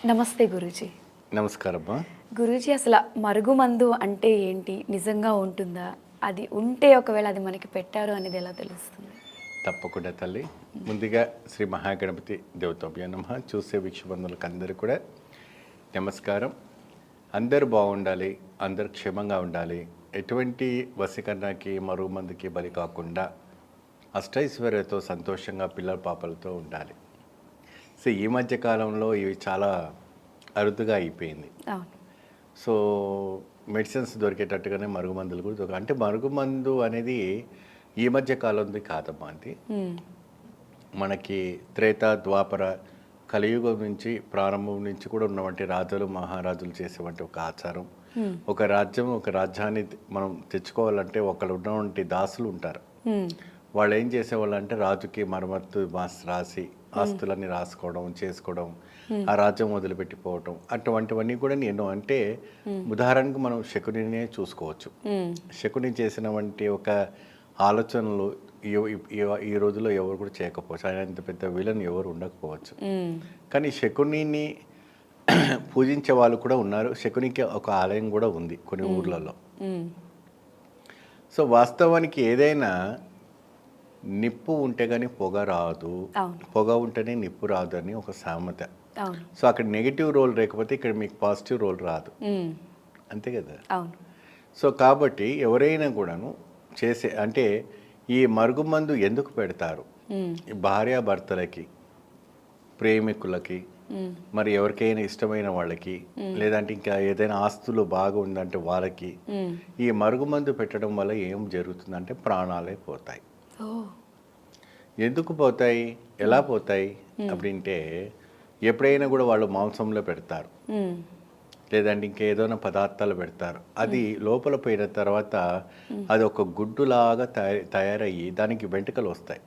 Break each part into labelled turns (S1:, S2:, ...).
S1: నమస్తే గురూజీ.
S2: నమస్కారమ్మా.
S1: గురూజీ, అసలు మరుగుమందు అంటే ఏంటి? నిజంగా ఉంటుందా? అది ఉంటే ఒకవేళ అది మనకి పెట్టారు అనేది ఎలా తెలుస్తుంది?
S2: తప్పకుండా తల్లి. ముందుగా శ్రీ మహాగణపతి దేవతాభ్యో నమః. చూసే వీక్షబంధువులకు అందరూ కూడా నమస్కారం. అందరూ బాగుండాలి, అందరూ క్షేమంగా ఉండాలి, ఎటువంటి వశీకరణకి మరుగుమందుకి బలి కాకుండా అష్టైశ్వర్యతో సంతోషంగా పిల్లల పాపలతో ఉండాలి. సో ఈ మధ్య కాలంలో ఇవి చాలా అరుదుగా అయిపోయింది.
S1: అవును.
S2: సో మెడిసిన్స్ దొరికేటట్టుగానే మరుగుమందులు కూడా అంటే మరుగుమందు అనేది ఈ మధ్య కాలంది కాదమ్మా. అది మనకి త్రేత ద్వాపర కలియుగం నుంచి ప్రారంభం నుంచి కూడా ఉన్నవంటి రాజులు మహారాజులు చేసేవంటి ఒక ఆచారం. ఒక రాజ్యం ఒక రాజ్యాన్ని మనం తెచ్చుకోవాలంటే ఒకళ్ళు ఉన్నవంటి దాసులు ఉంటారు. వాళ్ళు ఏం చేసేవాళ్ళు అంటే రాజుకి మరమ్మత్తు రాసి ఆస్తులన్నీ రాసుకోవడం చేసుకోవడం, ఆ రాజ్యం వదిలిపెట్టిపోవటం అటువంటివన్నీ కూడా ఎన్నో. అంటే ఉదాహరణకు మనం శకునినే చూసుకోవచ్చు. శకుని చేసిన వంటి ఒక ఆలోచనలు ఈ రోజుల్లో ఎవరు కూడా చేయకపోవచ్చు. ఆయన అంత పెద్ద విలన్ ఎవరు ఉండకపోవచ్చు. కానీ శకునిని పూజించే వాళ్ళు కూడా ఉన్నారు. శకునికి ఒక ఆలయం కూడా ఉంది కొన్ని ఊర్లలో. సో వాస్తవానికి ఏదైనా నిప్పు ఉంటే కానీ పొగ రాదు, పొగ ఉంటేనే నిప్పు రాదు అని ఒక సామెత. సో అక్కడ నెగిటివ్ రోల్ లేకపోతే ఇక్కడ మీకు పాజిటివ్ రోల్ రాదు, అంతే కదా. సో కాబట్టి ఎవరైనా కూడాను చేసే అంటే ఈ మరుగుమందు ఎందుకు పెడతారు? భార్యాభర్తలకి, ప్రేమికులకి, మరి ఎవరికైనా ఇష్టమైన వాళ్ళకి, లేదంటే ఇంకా ఏదైనా ఆస్తులు బాగా ఉందంటే వాళ్ళకి ఈ మరుగుమందు పెట్టడం వల్ల ఏం జరుగుతుందంటే ప్రాణాలే పోతాయి. ఎందుకు పోతాయి, ఎలా పోతాయి அப்படிంటే ఎప్పుడైనా కూడా వాళ్ళు మాంసంలో పెడతారు, లేదంటే ఇంకేదైనా పదార్థాలు పెడతారు. అది లోపల పోయిన తర్వాత అది ఒక గుడ్డులాగా తయారయ్యి దానికి వెంట్రుకలు వస్తాయి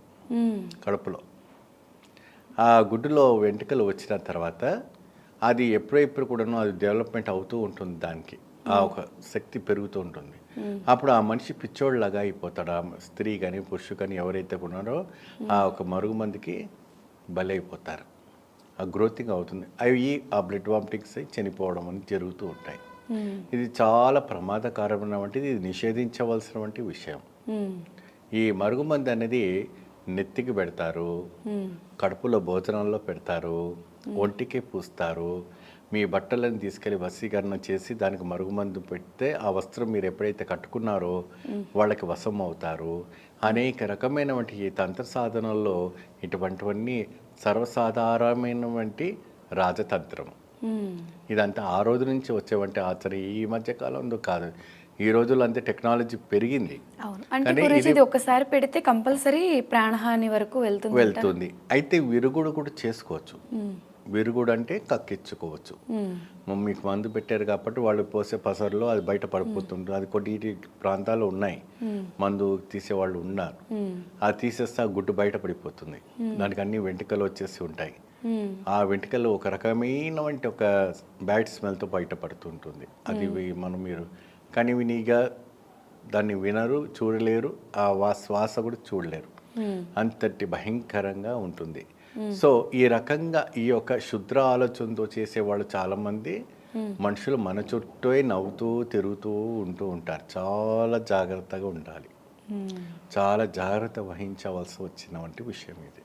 S2: కడుపులో. ఆ గుడ్డులో వెంట్రుకలు వచ్చిన తర్వాత అది ఎప్పుడెప్పుడు కూడాను అది డెవలప్మెంట్ అవుతూ ఉంటుంది. దానికి ఆ ఒక శక్తి పెరుగుతూ ఉంటుంది. అప్పుడు ఆ మనిషి పిచ్చోళ్ళలాగా అయిపోతాడు. ఆ స్త్రీ కానీ పురుషు కానీ ఎవరైతే ఉన్నారో ఆ ఒక మరుగుమందికి బలైపోతారు. ఆ గ్రోతింగ్ అవుతుంది. అవి ఆ బ్లడ్ వామిటింగ్స్ చనిపోవడం అని జరుగుతూ ఉంటాయి. ఇది చాలా ప్రమాదకరమైన వంటిది, ఇది నిషేధించవలసిన వంటి విషయం. ఈ మరుగుమంది అనేది నెత్తికి పెడతారు, కడుపులో భోజనంలో పెడతారు, ఒంటికి పూస్తారు. మీ బట్టలను తీసుకెళ్ళి వశీకరణ చేసి దానికి మరుగుమందు పెడితే ఆ వస్త్రం మీరు ఎప్పుడైతే కట్టుకున్నారో వాళ్ళకి వశం అవుతారు. అనేక రకమైనటువంటి ఈ తంత్ర సాధనల్లో ఇటువంటివన్నీ సర్వసాధారణమైనటువంటి రాజతంత్రం. ఇదంతా ఆ రోజు నుంచి వచ్చేవంటి ఆచరణ, ఈ మధ్య కాలంలో కాదు. ఈ రోజుల్లో అంతే టెక్నాలజీ పెరిగింది.
S1: అంటే ఇది ఒకసారి పెడితే కంపల్సరీ ప్రాణహాని వరకు వెళ్తుంది.
S2: అయితే విరుగుడు కూడా చేసుకోవచ్చు. విరుగుడు అంటే కక్కించుకోవచ్చు. మీకు మందు పెట్టారు కాబట్టి వాళ్ళు పోసే పసరులో అది బయట పడిపోతుంది. అది కొన్ని ప్రాంతాల్లో ఉన్నాయి, మందు తీసేవాళ్ళు ఉన్నారు. అది తీసేస్తే ఆ గుడ్డు బయట పడిపోతుంది. దానికి అన్ని వెంట్రుకలు వచ్చేసి ఉంటాయి. ఆ వెంట్రుకలు ఒక రకమైన ఒక బ్యాడ్ స్మెల్తో బయట పడుతుంటుంది. అది మీరు కానీ వినిగా దాన్ని వినరు, చూడలేరు, ఆ శ్వాస కూడా చూడలేరు. అంతటి భయంకరంగా ఉంటుంది. సో ఈ రకంగా ఈ యొక్క శుద్ర ఆలోచనతో చేసేవాళ్ళు చాలామంది మనుషులు మన చుట్టూ నవ్వుతూ తిరుగుతూ ఉంటూ ఉంటారు. చాలా జాగ్రత్తగా ఉండాలి, చాలా జాగ్రత్త వహించవలసి వచ్చినటువంటి విషయం ఇది.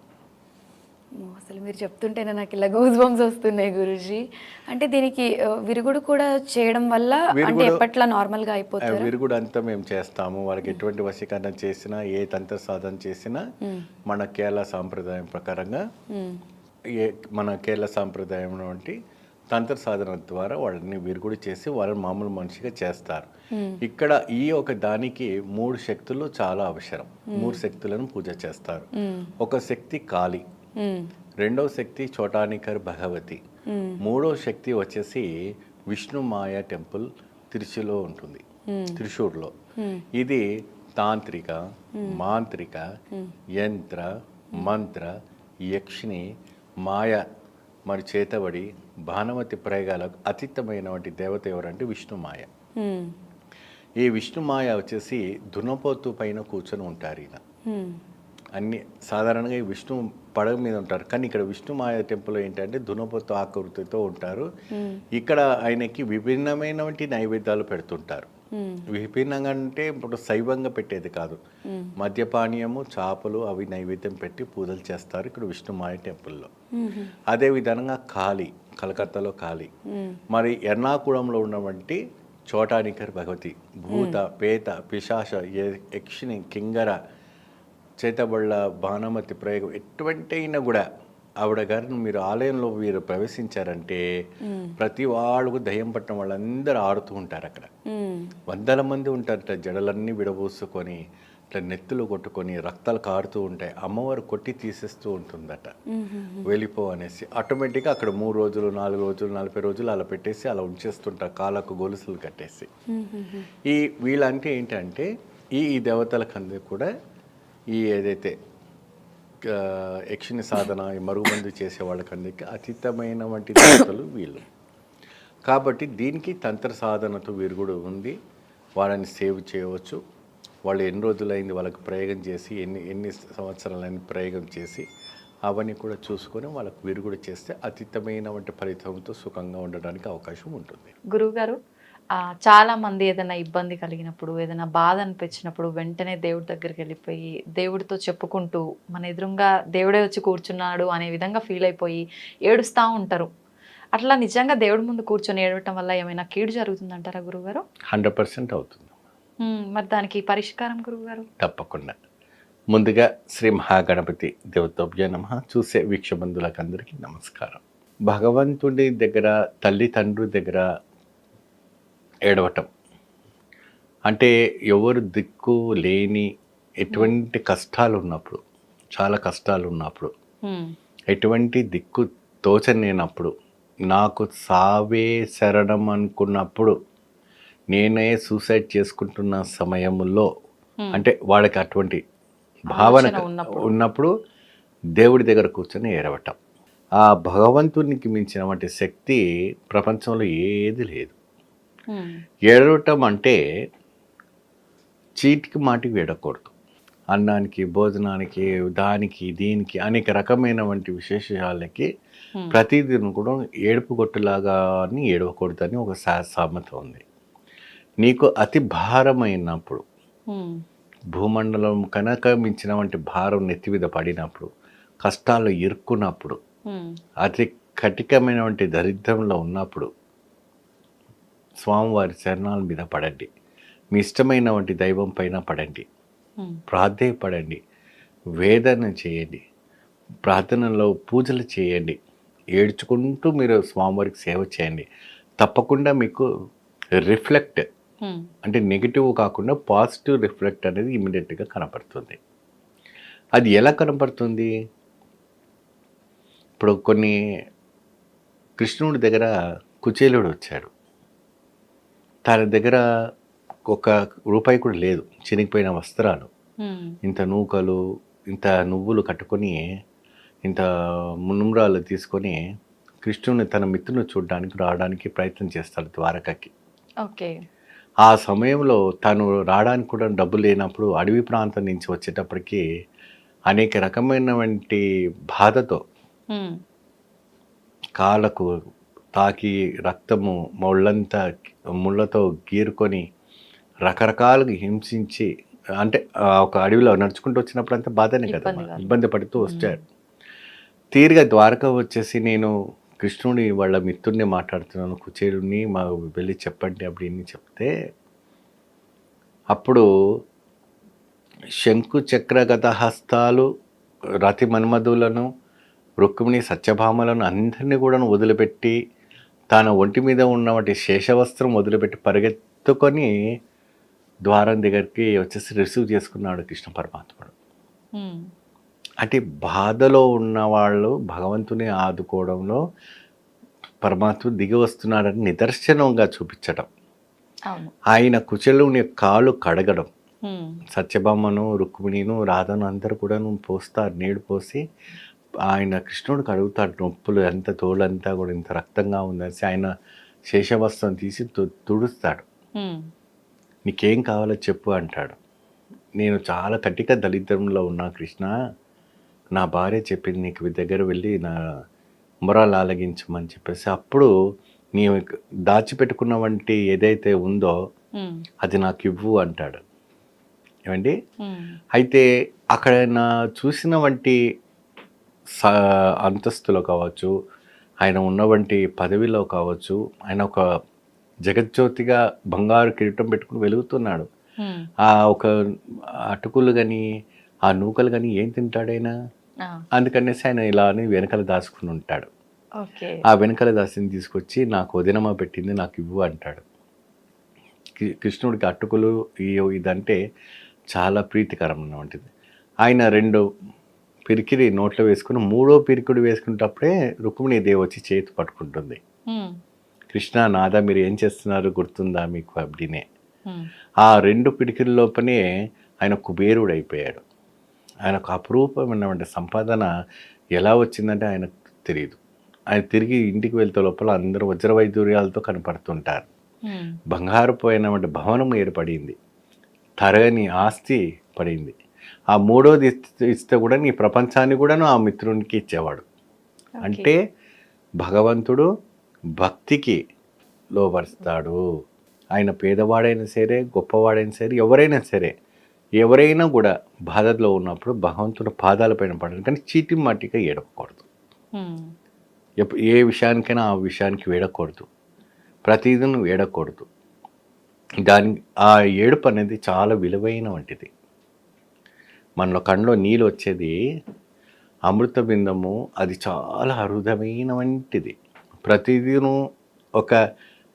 S1: అసలు మీరు చెప్తుంటేనే నాకు ఇలా గూస్ బంప్స్ వస్తున్నాయి గురూజీ. అంటే దీనికి విరుగుడు కూడా చేయడం వల్ల అంటే ఎప్పట్లా నార్మల్గా అయిపోతుంది?
S2: విరుగుడు అంతా మేము చేస్తాము. వాళ్ళకి ఎటువంటి వశీకరణ చేసినా, ఏ తంత్ర సాధన చేసినా మన కేరళ సాంప్రదాయం ప్రకారంగా మన కేరళ సాంప్రదాయం వంటి తంత్ర సాధన ద్వారా వాళ్ళని విరుగుడు చేసి వాళ్ళని మామూలు మనిషిగా చేస్తారు. ఇక్కడ ఈ ఒక దానికి 3 శక్తులు చాలా అవసరం. 3 శక్తులను పూజ చేస్తారు. ఒక శక్తి కాళి, రెండవ శక్తి చోటానికర్ భగవతి, మూడవ శక్తి వచ్చేసి విష్ణు మాయ టెంపుల్ తిరుచిలో ఉంటుంది, త్రిశూర్లో. ఇది తాంత్రిక, మాంత్రిక, యంత్ర, మంత్ర, యక్షిణి, మాయ మరి చేతబడి భానుమతి ప్రయోగాలకు అతీతమైనటువంటి దేవత ఎవరంటే విష్ణుమాయ. ఈ విష్ణుమాయ వచ్చేసి దున్నపోతు పైన కూర్చొని ఉంటారు. ఈయన అన్ని సాధారణంగా ఈ విష్ణు పడవ మీద ఉంటారు. కానీ ఇక్కడ విష్ణుమాయ టెంపుల్ ఏంటంటే దునపోతు ఆకృతితో ఉంటారు. ఇక్కడ ఆయనకి విభిన్నమైనటువంటి నైవేద్యాలు పెడుతుంటారు. విభిన్నంగా అంటే ఇప్పుడు శైవంగా పెట్టేది కాదు, మద్యపానీయము, చేపలు అవి నైవేద్యం పెట్టి పూజలు చేస్తారు ఇక్కడ విష్ణుమాయ టెంపుల్లో. అదే విధంగా కాళీ, కలకత్తాలో కాళీ. మరి ఎర్నాకుళంలో ఉన్నటువంటి చోటానికర్ భగవతి, భూత పేత పిశాచ యక్షిని కింగర చేతబళ్ళ బాణమతి ప్రయోగం ఎటువంటి అయినా కూడా ఆవిడ గారిని మీరు ఆలయంలో మీరు ప్రవేశించారంటే ప్రతి వాళ్ళకు దయ్యం పట్టిన వాళ్ళందరూ ఆడుతూ ఉంటారు అక్కడ. వందల మంది ఉంటారట, జడలన్నీ విడబోసుకొని ఇట్లా నెత్తులు కొట్టుకొని రక్తాలు కారుతూ ఉంటాయి. అమ్మవారు కొట్టి తీసేస్తూ ఉంటుందట, వెళ్ళిపో అనేసి. ఆటోమేటిక్గా అక్కడ 3 రోజులు 4 రోజులు 40 రోజులు అలా పెట్టేసి అలా ఉంచేస్తుంటారు, కాళ్ళకు గొలుసులు కట్టేసి. ఈ వీళ్ళంటే ఏంటంటే ఈ దేవతలకందరూ కూడా ఈ ఏదైతే యక్షిని సాధన, ఈ మరుగుమందు చేసే వాళ్ళకందరికీ అతీతమైన వంటి దేవతలు వీళ్ళు. కాబట్టి దీనికి తంత్ర సాధనతో వీరు కూడా ఉంది. వాళ్ళని సేవ్ చేయవచ్చు. వాళ్ళు ఎన్ని రోజులైంది వాళ్ళకి ప్రయోగం చేసి, ఎన్ని సంవత్సరాలైన ప్రయోగం చేసి అవన్నీ కూడా చూసుకొని వాళ్ళకు వీరు కూడా చేస్తే అతీతమైన వంటి ఫలితంతో సుఖంగా ఉండడానికి అవకాశం ఉంటుంది.
S3: గురువుగారు, చాలా మంది ఏదైనా ఇబ్బంది కలిగినప్పుడు, ఏదైనా బాధ అనిపించినప్పుడు వెంటనే దేవుడి దగ్గరికి వెళ్ళిపోయి దేవుడితో చెప్పుకుంటూ మన ఎదురుగా దేవుడే వచ్చి కూర్చున్నాడు అనే విధంగా ఫీల్ అయిపోయి ఏడుస్తూ ఉంటారు. అట్లా నిజంగా దేవుడి ముందు కూర్చొని ఏడవటం వల్ల ఏమైనా కీడు జరుగుతుందంటారా గురువుగారు?
S2: 100% అవుతుంది.
S3: మరి దానికి పరిష్కారం గురువుగారు?
S2: తప్పకుండా. ముందుగా శ్రీ మహాగణపతి దేవతోభ్య నమః. చూసే వీక్షబంధులకు అందరికీ నమస్కారం. భగవంతుడి దగ్గర, తల్లిదండ్రుల దగ్గర ఏడవటం అంటే ఎవరు దిక్కు లేని ఎటువంటి కష్టాలు ఉన్నప్పుడు, చాలా కష్టాలు ఉన్నప్పుడు, ఎటువంటి దిక్కు తోచలేనప్పుడు, నాకు సావే శరణం అనుకున్నప్పుడు, నేనే సూసైడ్ చేసుకుంటున్న సమయంలో, అంటే వాళ్ళకి అటువంటి భావన ఉన్నప్పుడు దేవుడి దగ్గర కూర్చొని ఏడవటం. ఆ భగవంతునికి మించినటువంటి శక్తి ప్రపంచంలో ఏది లేదు. ఏడవటం అంటే చీటికి మాటికి ఏడకూడదు. అన్నానికి, భోజనానికి, దానికి, దీనికి అనేక రకమైన వంటి విశేషాలకి ప్రతిదిన కూడా ఏడుపు కొట్టులాగా ఏడవకూడదని ఒక సామెత ఉంది. నీకు అతి భారమైనప్పుడు, భూమండలం కనుక మించిన వంటి భారం నెత్తి మీద పడినప్పుడు, కష్టాలు ఇరుక్కున్నప్పుడు, అతి కఠినమైనటువంటి దరిద్రంలో ఉన్నప్పుడు స్వామివారి చరణాల మీద పడండి. మీ ఇష్టమైన వంటి దైవం పైన పడండి, ప్రాధేయపడండి, వేదన చేయండి, ప్రార్థనలో పూజలు చేయండి, ఏడ్చుకుంటూ మీరు స్వామివారికి సేవ చేయండి. తప్పకుండా మీకు రిఫ్లెక్ట్ అంటే నెగిటివ్ కాకుండా పాజిటివ్ రిఫ్లెక్ట్ అనేది ఇమీడియట్గా కనపడుతుంది. అది ఎలా కనపడుతుంది? ఇప్పుడు కొన్ని కృష్ణుడి దగ్గర కుచేలుడు వచ్చాడు. తన దగ్గర ₹1 కూడా లేదు, చినిగిపోయిన వస్త్రాలు, ఇంత నూకలు, ఇంత నువ్వులు కట్టుకొని, ఇంత మునుమ్రాలు తీసుకొని కృష్ణుని తన మిత్రుని చూడడానికి రావడానికి ప్రయత్నం చేస్తాడు ద్వారకకి.
S3: ఓకే.
S2: ఆ సమయంలో తను రావడానికి కూడా డబ్బు లేనప్పుడు అడవి ప్రాంతం నుంచి వచ్చేటప్పటికి అనేక రకమైనటువంటి బాధతో కాళ్ళకు తాకి రక్తము ముళ్ళంతా ముళ్ళతో గీరుకొని రకరకాలుగా హింసించి, అంటే ఒక అడవిలో నడుచుకుంటూ వచ్చినప్పుడు అంతా బాధనే కదా, ఇబ్బంది పడుతూ వచ్చాడు. తీరిగా ద్వారక వచ్చేసి నేను కృష్ణుడి వాళ్ళ మిత్రుడిని మాట్లాడుతున్నాను, కుచేలుని మా వెళ్ళి చెప్పండి அப்படின்னு చెప్తే, అప్పుడు శంకు చక్రగత హస్తాలు రతి మన్మధులను, రుక్మిణి సత్యభామలను అందరినీ కూడా వదిలిపెట్టి తన ఒంటి మీద ఉన్నటువంటి శేషవస్త్రం వదిలిపెట్టి పరిగెత్తుకొని ద్వారం దగ్గరికి వచ్చేసి రిసీవ్ చేసుకున్నాడు కృష్ణ పరమాత్ముడు. అంటే బాధలో ఉన్న వాళ్ళు భగవంతుని ఆదుకోవడంలో పరమాత్ముడు దిగి వస్తున్నాడని నిదర్శనంగా చూపించడం. ఆయన కుచేలుని కాళ్ళు కడగడం, సత్యభామను, రుక్మిణిను, రాధను అందరూ కూడా పోస్తారు, నీళ్ళు పోసి ఆయన కృష్ణుడికి అడుగుతాడు, నొప్పులు ఎంత తోలంతా కూడా ఇంత రక్తంగా ఉందనేసి ఆయన శేషవస్త్రం తీసి తుడుస్తాడు. నీకేం కావాలో చెప్పు అంటాడు. నేను చాలా కటిక దళిద్రంలో ఉన్నా కృష్ణ, నా భార్య చెప్పింది నీకు దగ్గర వెళ్ళి నా మొరాలు ఆలగించమని చెప్పేసి, అప్పుడు నీవు దాచిపెట్టుకున్న వంటి ఏదైతే ఉందో అది నాకు ఇవ్వు అంటాడు. ఏమండి? అయితే అక్కడ నా చూసిన వంటి అంతస్తులో కావచ్చు, ఆయన ఉన్న వంటి పదవిలో కావచ్చు, ఆయన ఒక జగజ్యోతిగా బంగారు కిరీటం పెట్టుకుని వెలుగుతున్నాడు. ఆ ఒక అటుకులు కానీ ఆ నూకలు కానీ ఏం తింటాడైనా, అందుకనేసి ఆయన ఇలా అని వెనకాల దాచుకుని ఉంటాడు. ఆ వెనకాల దాసిని తీసుకొచ్చి నాకు వదినమ్మ పెట్టింది నాకు ఇవ్వు అంటాడు. కృష్ణుడికి అటుకులు ఇదంటే చాలా ప్రీతికరం అన్నటువంటిది. ఆయన 2 పిరికిడి నోట్లో వేసుకుని 3వ పిరికిడి వేసుకునేటప్పుడే రుక్మిణీదేవి వచ్చి చేతి పట్టుకుంటుంది. కృష్ణ నాదా మీరు ఏం చేస్తున్నారు గుర్తుందా మీకు అబ్దినే. ఆ 2 పిడికిల లోపనే ఆయన కుబేరుడు అయిపోయాడు. ఆయనకు అపురూపమైనటువంటి సంపాదన ఎలా వచ్చిందంటే ఆయనకు తెలియదు. ఆయన తిరిగి ఇంటికి వెళ్తే లోపల అందరూ వజ్రవైదూర్యాలతో కనపడుతుంటారు. బంగారు పోయినటువంటి భవనం ఏర్పడింది, తరగని ఆస్తి పడింది. ఆ 3వది ఇస్తే కూడా నీ ప్రపంచాన్ని కూడాను ఆ మిత్రునికి ఇచ్చేవాడు. అంటే భగవంతుడు భక్తికి లోబరుస్తాడు. ఆయన పేదవాడైనా సరే, గొప్పవాడైనా సరే, ఎవరైనా కూడా బాధలో ఉన్నప్పుడు భగవంతుడు పాదాలపైన పడాలి, కానీ చీటి మాటిగా ఏడవకూడదు. ఏ విషయానికైనా ఆ విషయానికి వేడకూడదు, ప్రతిదీ నువ్వు ఏడకూడదు. ఆ ఏడుపు అనేది చాలా విలువైన వంటిది. మనలో కళ్ళలో నీళ్ళు వచ్చేది అమృత బిందము, అది చాలా అరుదమైన వంటిది. ప్రతిదీను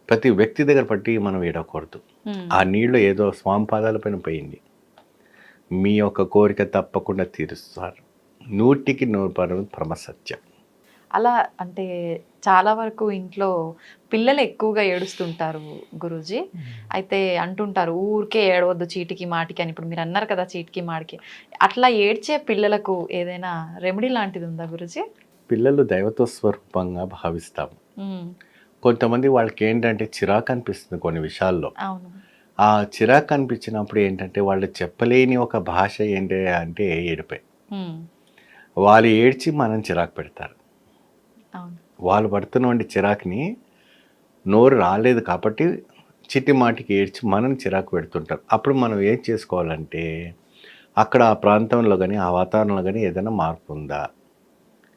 S2: ప్రతి వ్యక్తి దగ్గర పట్టి మనం ఏడకూడదు. ఆ నీళ్ళు ఏదో స్వామి పాదాలపైన పోయింది, మీ యొక్క కోరిక తప్పకుండా తీరుస్తారు. 100% పరమసత్యం.
S3: అలా అంటే చాలా వరకు ఇంట్లో పిల్లలు ఎక్కువగా ఏడుస్తుంటారు గురూజీ. అయితే అంటుంటారు ఊరికే ఏడవద్దు చీటికి మాటికి అని. ఇప్పుడు మీరు అన్నారు కదా చీటికి మాటికి, అట్లా ఏడ్చే పిల్లలకు ఏదైనా రెమెడీ లాంటిది ఉందా గురూజీ?
S2: పిల్లలు దైవత్వ స్వరూపంగా భావిస్తాము. కొంతమంది వాళ్ళకి ఏంటంటే చిరాకు అనిపిస్తుంది కొన్ని విషయాల్లో.
S3: అవును.
S2: ఆ చిరాకు అనిపించినప్పుడు ఏంటంటే వాళ్ళు చెప్పలేని ఒక భాష ఏంటి అంటే ఏడిపే. వాళ్ళు ఏడ్చి మనం చిరాకు పెడతారు. వాళ్ళు పడుతున్నటువంటి చిరాకుని నోరు రాలేదు కాబట్టి చిట్టి మాటికి ఏడ్చి మనం చిరాకు పెడుతుంటారు. అప్పుడు మనం ఏం చేసుకోవాలంటే అక్కడ ఆ ప్రాంతంలో కానీ ఆ వాతావరణంలో కానీ ఏదైనా మార్పు ఉందా,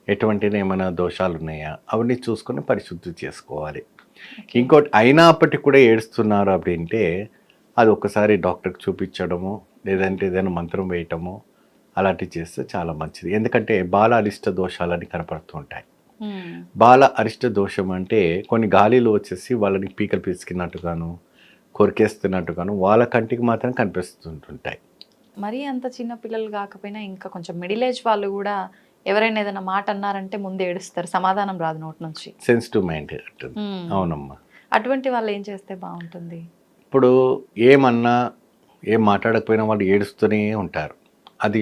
S2: ఎటువంటి ఏమైనా దోషాలు ఉన్నాయా, అవన్నీ చూసుకొని పరిశుద్ధి చేసుకోవాలి. ఇంకోటి అయినప్పటికీ కూడా ఏడుస్తున్నారు அப்படிంటే అది ఒకసారి డాక్టర్కి చూపించడము, లేదంటే ఏదైనా మంత్రం వేయటము అలాంటివి చేస్తే చాలా మంచిది. ఎందుకంటే బాల అరిష్ట దోషాలని కనపడుతూ ఉంటాయి. బాల అరిష్ట దోషం అంటే కొన్ని గాలిలో వచ్చేసి వాళ్ళని పీకలు పిసికినట్టుగాను, కొరికేస్తున్నట్టుగాను వాళ్ళ కంటికి మాత్రం కనిపిస్తుంటుంటాయి.
S3: మరీ అంత చిన్న పిల్లలు కాకపోయినా ఇంకా కొంచెం మిడిల్ ఏజ్ వాళ్ళు కూడా ఎవరైనా ఏదైనా మాట అన్నారంటే ముందు ఏడుస్తారు, సమాధానం రాదు నోటి నుంచి.
S2: Sensitive mind. అవునమ్మా.
S3: అటువంటి వాళ్ళు ఏం చేస్తే బాగుంటుంది?
S2: ఇప్పుడు ఏమన్నా ఏం మాట్లాడకపోయినా వాళ్ళు ఏడుస్తూనే ఉంటారు. అది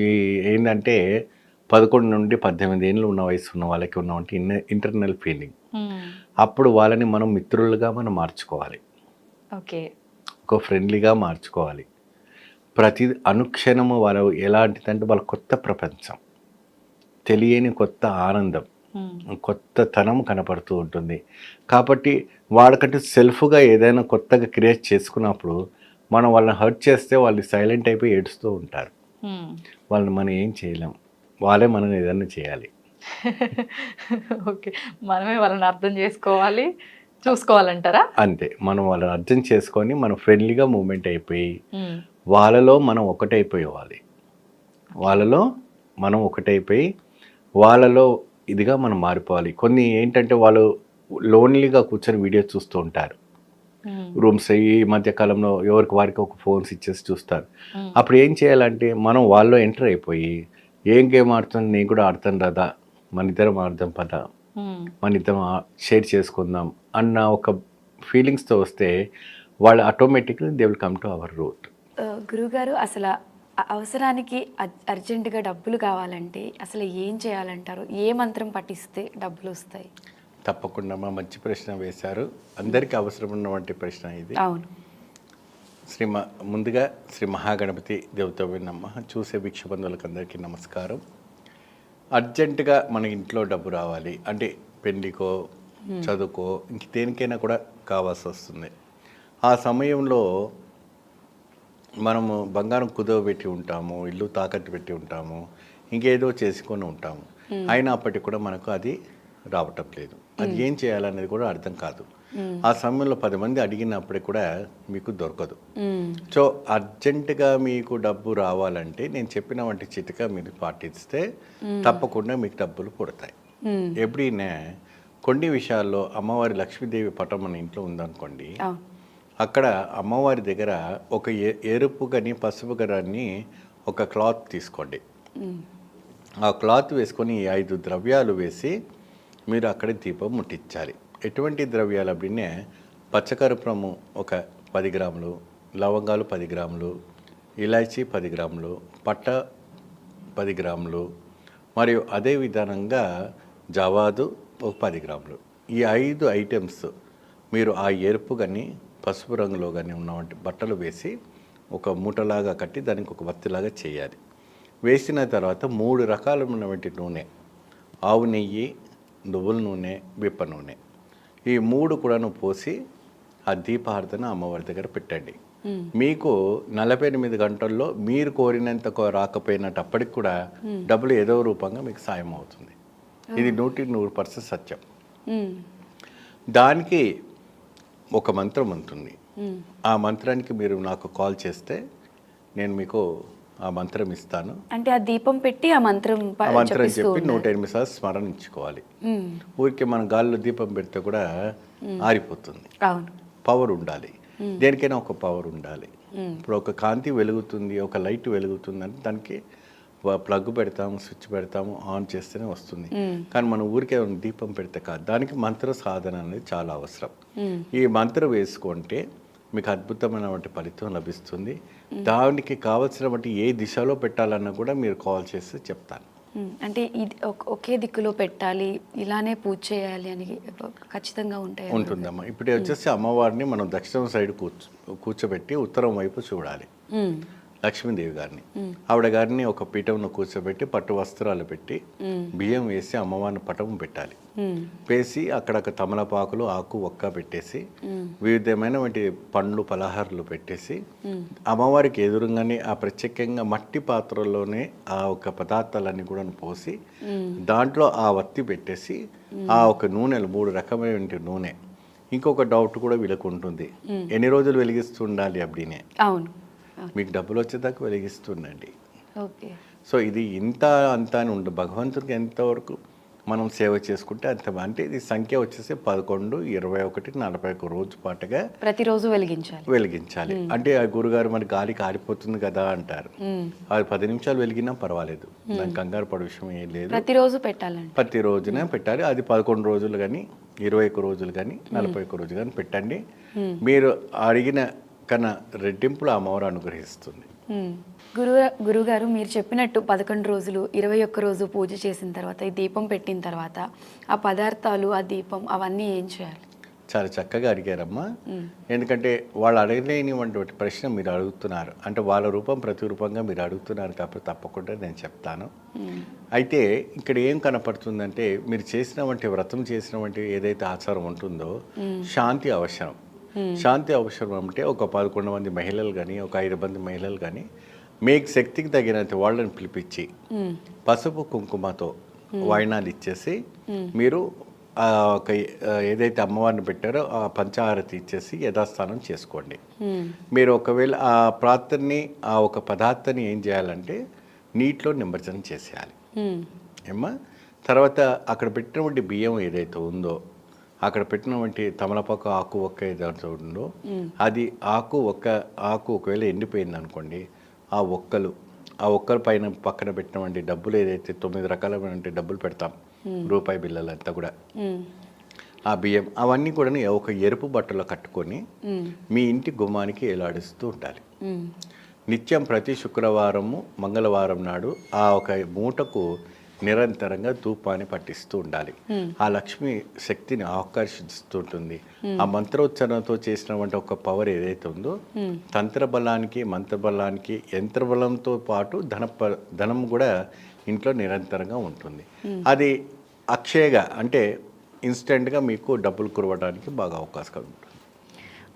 S2: ఏంటంటే 11 నుండి 18 ఏళ్ళు ఉన్న వయసు ఉన్న వాళ్ళకి ఉన్నవంటి ఇంటర్నల్ ఫీలింగ్. అప్పుడు వాళ్ళని మనం మిత్రులుగా మనం మార్చుకోవాలి, ఒక ఫ్రెండ్లీగా మార్చుకోవాలి. ప్రతి అనుక్షణము వాళ్ళు ఎలాంటిదంటే వాళ్ళ కొత్త ప్రపంచం, తెలియని కొత్త ఆనందం, కొత్త తనం కనపడుతూ ఉంటుంది. కాబట్టి వాళ్ళకంటే సెల్ఫ్గా ఏదైనా కొత్తగా క్రియేట్ చేసుకున్నప్పుడు మనం వాళ్ళని హర్ట్ చేస్తే వాళ్ళు సైలెంట్ అయిపోయి ఏడుస్తూ ఉంటారు. వాళ్ళని మనం ఏం చేయలేం, వాళ్ళే మనం ఏదైనా చేయాలి.
S3: ఓకే, మనమే వాళ్ళని అర్థం చేసుకోవాలి, చూసుకోవాలంటారా?
S2: అంతే, మనం వాళ్ళని అర్థం చేసుకొని మనం ఫ్రెండ్లీగా మూమెంట్ అయిపోయి వాళ్ళలో మనం ఒకటైపోవాలి, వాళ్ళలో ఇదిగా మనం మారిపోవాలి. కొన్ని ఏంటంటే వాళ్ళు లోన్లీగా కూర్చొని వీడియో చూస్తూ ఉంటారు రూమ్స్. ఈ మధ్య కాలంలో ఎవరికి వారికి ఒక ఫోన్స్ ఇచ్చేసి చూస్తారు. అప్పుడు ఏం చేయాలంటే మనం వాళ్ళలో ఎంటర్ అయిపోయి ఏం గేమ్ ఆడుతుంది నేను కూడా ఆడతాను కదా, మన ఇద్దరం ఆడదాం పద, మన ఇద్దరం షేర్ చేసుకుందాం అన్న ఒక ఫీలింగ్స్తో వస్తే వాళ్ళు automatically they will come to our route.
S1: గురుగారు, అసలు అవసరానికి అర్జెంటుగా డబ్బులు కావాలంటే అసలు ఏం చేయాలంటారు? ఏ మంత్రం పఠిస్తే డబ్బులు వస్తాయి?
S2: తప్పకుండా మంచి ప్రశ్న వేశారు. అందరికీ అవసరం ఉన్నటువంటి ప్రశ్న ఇది.
S1: అవును.
S2: ముందుగా శ్రీ మహాగణపతి దేవతవి నమః. చూసే భిక్షబంధువులకు అందరికీ నమస్కారం. అర్జెంటుగా మన ఇంట్లో డబ్బు రావాలి అంటే పెళ్ళికో చదువుకో ఇంక దేనికైనా కూడా కావాల్సి వస్తుంది. ఆ సమయంలో మనము బంగారం కుదవబెట్టి ఉంటాము, ఇల్లు తాకట్టు పెట్టి ఉంటాము, ఇంకేదో చేసుకొని ఉంటాము, అయినప్పటికీ కూడా మనకు అది రావటం లేదు. అది ఏం చేయాలనేది కూడా అర్థం కాదు. ఆ సమయంలో 10 మంది అడిగినప్పటికి కూడా మీకు దొరకదు. సో అర్జెంటుగా మీకు డబ్బు రావాలంటే నేను చెప్పిన వంటి చిట్కా మీరు పాటిస్తే తప్పకుండా మీకు డబ్బులు పుడతాయి. ఎప్పుడైనా కొన్ని విషయాల్లో అమ్మవారి లక్ష్మీదేవి పటం మన ఇంట్లో ఉందనుకోండి, అక్కడ అమ్మవారి దగ్గర ఒక ఎరుపు కానీ పసుపు కానీ ఒక క్లాత్ తీసుకోండి. ఆ క్లాత్ వేసుకొని 5 ద్రవ్యాలు వేసి మీరు అక్కడ దీపం ముట్టించాలి. ఎటువంటి ద్రవ్యాలు అప్పుడే పచ్చకర్పూరము ఒక 10 గ్రాములు, లవంగాలు 10 గ్రాములు, ఇలాచీ 10 గ్రాములు, పట్ట 10 గ్రాములు, మరియు అదే విధానంగా జవాదు ఒక 10 గ్రాములు. ఈ 5 ఐటమ్స్ మీరు ఆ ఎరుపు కానీ పసుపు రంగులో కానీ ఉన్నటువంటి బట్టలు వేసి ఒక మూటలాగా కట్టి దానికి ఒక వత్తిలాగా చేయాలి. వేసిన తర్వాత 3 రకాలైనటువంటి నూనె, ఆవు నెయ్యి, నువ్వుల నూనె, విప్ప నూనె, ఈ 3 కూడాను పోసి ఆ దీపారాధన అమ్మవారి దగ్గర పెట్టండి. మీకు 48 గంటల్లో మీరు కోరినంత రాకపోయినప్పటికి కూడా డబ్బులు ఏదో రూపంగా మీకు సాయం అవుతుంది. ఇది 100% సత్యం. దానికి ఒక మంత్రం ఉంటుంది. ఆ మంత్రానికి మీరు నాకు కాల్ చేస్తే నేను మీకు ఆ మంత్రం ఇస్తాను.
S1: అంటే ఆ దీపం పెట్టి ఆ మంత్రం
S2: చెప్పి 108 సార్లు స్మరణించుకోవాలి. ఊరికే మన గాలిలో దీపం పెడితే కూడా ఆరిపోతుంది. పవర్ ఉండాలి, దేనికైనా ఒక పవర్ ఉండాలి. ఇప్పుడు ఒక కాంతి వెలుగుతుంది, ఒక లైట్ వెలుగుతుంది అంటే దానికి ప్లగ్ పెడతాము, స్విచ్ పెడతాము, ఆన్ చేస్తేనే వస్తుంది. కానీ మనం ఊరికే దీపం పెడితే కాదు, దానికి మంత్ర సాధన అనేది చాలా అవసరం. ఈ మంత్రం వేసుకుంటే మీకు అద్భుతమైనటువంటి ఫలితం లభిస్తుంది. దానికి కావాల్సినటువంటి ఏ దిశలో పెట్టాలన్నా కూడా మీరు కాల్ చేస్తే చెప్తాను.
S1: అంటే ఇది ఒకే దిక్కులో పెట్టాలి, ఇలానే పూజ చేయాలి అని ఖచ్చితంగా
S2: ఉంటుందమ్మా. ఇప్పుడు వచ్చేసి అమ్మవారిని మనం దక్షిణం సైడ్ కూర్చోబెట్టి ఉత్తరం వైపు చూడాలి. లక్ష్మీదేవి గారిని, ఆవిడ గారిని ఒక పీఠంలో కూర్చోబెట్టి పట్టు వస్త్రాలు పెట్టి బియ్యం వేసి అమ్మవారిని పటం పెట్టాలి. వేసి అక్కడ తమలపాకులు, ఆకు, ఒక్క పెట్టేసి వివిధమైనటువంటి పండ్లు పలహారాలు పెట్టేసి అమ్మవారికి ఎదురుగానే ఆ ప్రత్యేకంగా మట్టి పాత్రలోనే ఆ ఒక పదార్థాలన్నీ కూడా పోసి దాంట్లో ఆ వత్తి పెట్టేసి ఆ ఒక నూనెలు 3 రకమైన నూనె. ఇంకొక డౌట్ కూడా వీళ్ళకు ఉంటుంది, ఎన్ని రోజులు వెలిగిస్తుండాలి అప్పుడే.
S1: అవును,
S2: మీకు డబ్బులు వచ్చేదాకా వెలిగిస్తుండండి.
S1: ఓకే.
S2: సో ఇది ఇంత అంత అని ఉండదు. భగవంతుడికి ఎంతవరకు మనం సేవ చేసుకుంటే అంత. అంటే ఇది సంఖ్య వచ్చేసి 11, 21, 41 రోజు పాటుగా
S1: ప్రతిరోజు వెలిగించాలి. అంటే ఆ గురుగారు మరి గాలి కారిపోతుంది కదా అంటారు. అది 10 నిమిషాలు వెలిగినా పర్వాలేదు, దానికి కంగారు పడే విషయం ఏం లేదు. ప్రతిరోజు పెట్టాలండి,
S2: ప్రతి రోజునే పెట్టాలి. అది 11 రోజులు కానీ 21 రోజులు కానీ 41 రోజులు కానీ పెట్టండి. మీరు అడిగిన కన్నా రెట్టింపులు అమ్మవారు అనుగ్రహిస్తుంది.
S1: గురుగారు మీరు చెప్పినట్టు 11 రోజులు 21 రోజు పూజ చేసిన తర్వాత ఈ దీపం పెట్టిన తర్వాత ఆ పదార్థాలు, ఆ దీపం అవన్నీ ఏం చేయాలి?
S2: చాలా చక్కగా అడిగారమ్మా. ఎందుకంటే వాళ్ళు అడగలేనివంటి ప్రశ్న మీరు అడుగుతున్నారు. అంటే వాళ్ళ రూపం ప్రతిరూపంగా మీరు అడుగుతున్నారు కాబట్టి తప్పకుండా నేను చెప్తాను. అయితే ఇక్కడ ఏం కనపడుతుందంటే మీరు చేసినటువంటి వ్రతం చేసినటువంటి ఏదైతే ఆచారం ఉంటుందో శాంతి అవసరం. శాంతి అవసరం అంటే ఒక 11 మంది మహిళలు కానీ ఒక 5 మంది మహిళలు కానీ మీకు శక్తికి తగినంత వాళ్ళని పిలిపించి పసుపు కుంకుమతో వాయినాలు ఇచ్చేసి మీరు ఒక ఏదైతే అమ్మవారిని పెట్టారో ఆ పంచాహారతి ఇచ్చేసి యథాస్థానం చేసుకోండి. మీరు ఒకవేళ ఆ ప్రార్థనని ఆ ఒక పదార్థాన్ని ఏం చేయాలంటే నీటిలో నిమజ్జనం చేసేయాలి ఏమ్మా. తర్వాత అక్కడ పెట్టినటువంటి బియ్యం ఏదైతే ఉందో అక్కడ పెట్టినటువంటి తమలపాకు, ఆకు, ఒక్క ఏదైతే ఉందో అది ఆకు ఒకవేళ ఎండిపోయింది అనుకోండి, ఆ ఒక్కల పైన పక్కన పెట్టినటువంటి డబ్బులు ఏదైతే 9 రకాలైన డబ్బులు పెడతాం, రూపాయి బిళ్ళలంతా కూడా ఆ బియ్యం అవన్నీ కూడా ఒక ఎరుపు బట్టలో కట్టుకొని మీ ఇంటి గుమ్మానికి ఏలాడిస్తూ ఉండాలి. నిత్యం ప్రతి శుక్రవారము మంగళవారం నాడు ఆ ఒక మూటకు నిరంతరంగా ధూపాన్ని పట్టిస్తూ ఉండాలి. ఆ లక్ష్మి శక్తిని ఆకర్షిస్తూ ఉంటుంది. ఆ మంత్రోచ్చరణతో చేసినటువంటి ఒక పవర్ ఏదైతే ఉందో తంత్ర బలానికి, మంత్ర బలానికి, యంత్ర బలంతో పాటు ధనం కూడా ఇంట్లో నిరంతరంగా ఉంటుంది. అది అక్షయగా అంటే ఇన్స్టెంట్గా మీకు డబ్బులు కురవడానికి బాగా అవకాశం ఉంటుంది.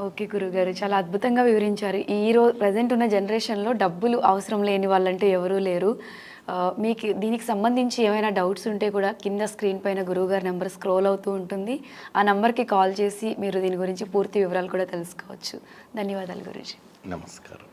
S1: ఓకే గురుగారు, చాలా అద్భుతంగా వివరించారు. ప్రజెంట్ ఉన్న జనరేషన్లో డబ్బులు అవసరం లేని వాళ్ళంటే ఎవరూ లేరు. మీకు దీనికి సంబంధించి ఏమైనా డౌట్స్ ఉంటే కూడా కింద స్క్రీన్ పైన గురువుగారి నెంబర్ స్క్రోల్ అవుతూ ఉంటుంది. ఆ నెంబర్కి కాల్ చేసి మీరు దీని గురించి పూర్తి వివరాలు కూడా తెలుసుకోవచ్చు. ధన్యవాదాలు గురూజీ.
S2: నమస్కారం.